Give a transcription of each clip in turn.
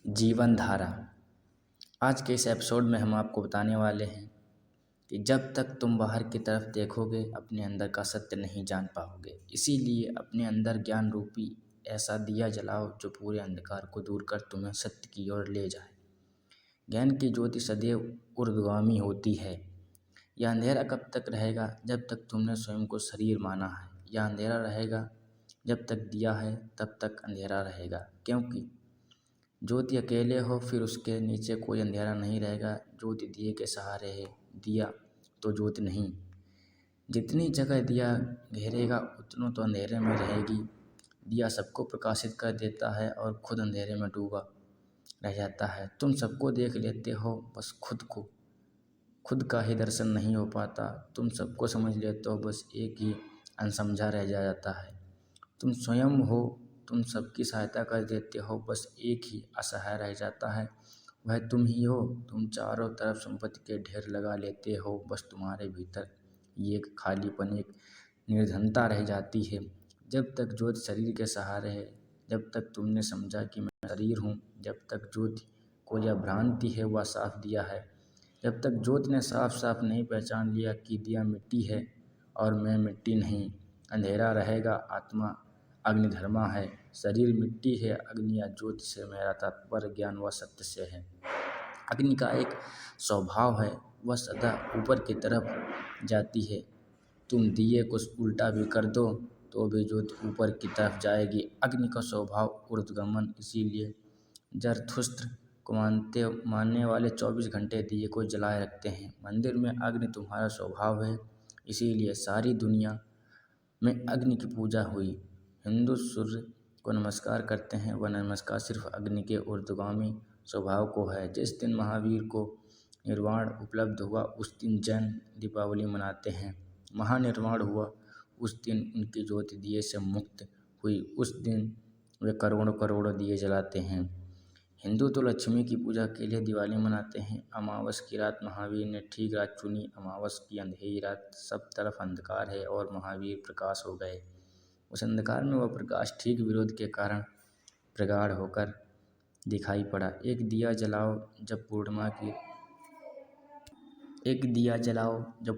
जीवन धारा। आज के इस एपिसोड में हम आपको बताने वाले हैं कि जब तक तुम बाहर की तरफ देखोगे अपने अंदर का सत्य नहीं जान पाओगे। इसीलिए अपने अंदर ज्ञान रूपी ऐसा दिया जलाओ जो पूरे अंधकार को दूर कर तुम्हें सत्य की ओर ले जाए। ज्ञान की ज्योति सदैव ऊर्ध्वगामी होती है। यह अंधेरा कब तक रहेगा? जब तक तुमने स्वयं को शरीर माना है। यह अंधेरा रहेगा जब तक दिया है, तब तक अंधेरा रहेगा, क्योंकि ज्योति अकेले हो फिर उसके नीचे कोई अंधेरा नहीं रहेगा। ज्योति दिए के सहारे है, दिया तो ज्योति नहीं। जितनी जगह दिया घेरेगा उतनों तो अंधेरे में रहेगी। दिया सबको प्रकाशित कर देता है और खुद अंधेरे में डूबा रह जाता है। तुम सबको देख लेते हो, बस खुद का ही दर्शन नहीं हो पाता। तुम सबको समझ लेते हो, बस एक ही अनसमझा रह जाता है। तुम स्वयं हो, तुम सबकी सहायता कर देते हो, बस एक ही असहाय रह जाता है, वह तुम ही हो। तुम चारों तरफ संपत्ति के ढेर लगा लेते हो, बस तुम्हारे भीतर ये एक खालीपन, एक निर्धनता रह जाती है। जब तक ज्योति शरीर के सहारे है, जब तक तुमने समझा कि मैं शरीर हूँ, जब तक ज्योति को यह भ्रांति है वह साफ दिया है, जब तक ज्योति ने साफ साफ नहीं पहचान लिया कि दिया मिट्टी है और मैं मिट्टी नहीं, अंधेरा रहेगा। आत्मा अग्निधर्मा है, शरीर मिट्टी है। अग्नि या ज्योति से मेरा तात्पर्य ज्ञान व सत्य से है। अग्नि का एक स्वभाव है, वह सदा ऊपर की तरफ जाती है। तुम दिए को उल्टा भी कर दो तो भी ज्योति ऊपर की तरफ जाएगी। अग्नि का स्वभाव ऊर्ध्वगमन, इसीलिए जरथुस्त्र को मानने वाले 24 घंटे दिए को जलाए रखते हैं। मंदिर में अग्नि तुम्हारा स्वभाव है, इसीलिए सारी दुनिया में अग्नि की पूजा हुई। हिंदू सूर्य को नमस्कार करते हैं, वह नमस्कार सिर्फ अग्नि के ऊर्ध्वगामी स्वभाव को है। जिस दिन महावीर को निर्वाण उपलब्ध हुआ उस दिन जैन दीपावली मनाते हैं। महानिर्वाण हुआ उस दिन उनकी ज्योति दिए से मुक्त हुई, उस दिन वे करोड़ों करोड़ों दिए जलाते हैं। हिंदू तो लक्ष्मी की पूजा के लिए दिवाली मनाते हैं। अमावस की रात महावीर ने ठीक रात चुनी। अमावस की अंधेरी रात, सब तरफ अंधकार है और महावीर प्रकाश हो गए। उस अंधकार में वह प्रकाश ठीक विरोध के कारण प्रगाढ़ होकर दिखाई पड़ा। एक दिया जलाओ जब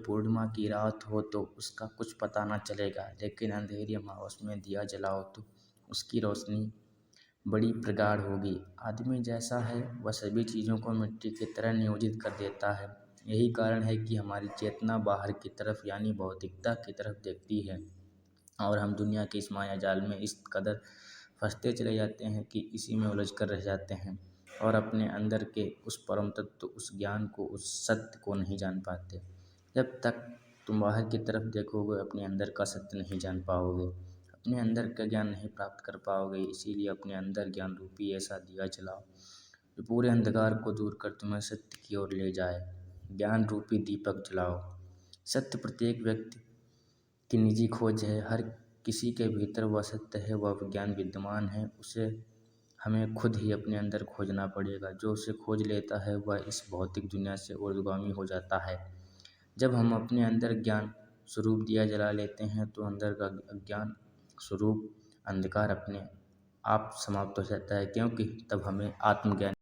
पूर्णिमा की रात हो तो उसका कुछ पता न चलेगा, लेकिन अंधेरी अमावस में दिया जलाओ तो उसकी रोशनी बड़ी प्रगाढ़ होगी। आदमी जैसा है वह सभी चीज़ों को मिट्टी की तरह नियोजित कर देता है। यही कारण है कि हमारी चेतना बाहर की तरफ यानी भौतिकता की तरफ देखती है और हम दुनिया के इस माया जाल में इस कदर फंसते चले जाते हैं कि इसी में उलझ कर रह जाते हैं और अपने अंदर के उस परम तत्व, उस ज्ञान को, उस सत्य को नहीं जान पाते। जब तक तुम बाहर की तरफ देखोगे अपने अंदर का सत्य नहीं जान पाओगे, अपने अंदर का ज्ञान नहीं प्राप्त कर पाओगे। इसीलिए अपने अंदर ज्ञान रूपी ऐसा दिया जलाओ जो पूरे अंधकार को दूर कर तुम्हें सत्य की ओर ले जाए। ज्ञान रूपी दीपक जलाओ। सत्य प्रत्येक व्यक्ति की निजी खोज है। हर किसी के भीतर वह सत्य है, वह विज्ञान विद्यमान है। उसे हमें खुद ही अपने अंदर खोजना पड़ेगा। जो उसे खोज लेता है वह इस भौतिक दुनिया से ऊर्ध्वगामी हो जाता है। जब हम अपने अंदर ज्ञान स्वरूप दिया जला लेते हैं तो अंदर का अज्ञान स्वरूप अंधकार अपने आप समाप्त हो जाता है, क्योंकि तब हमें आत्मज्ञान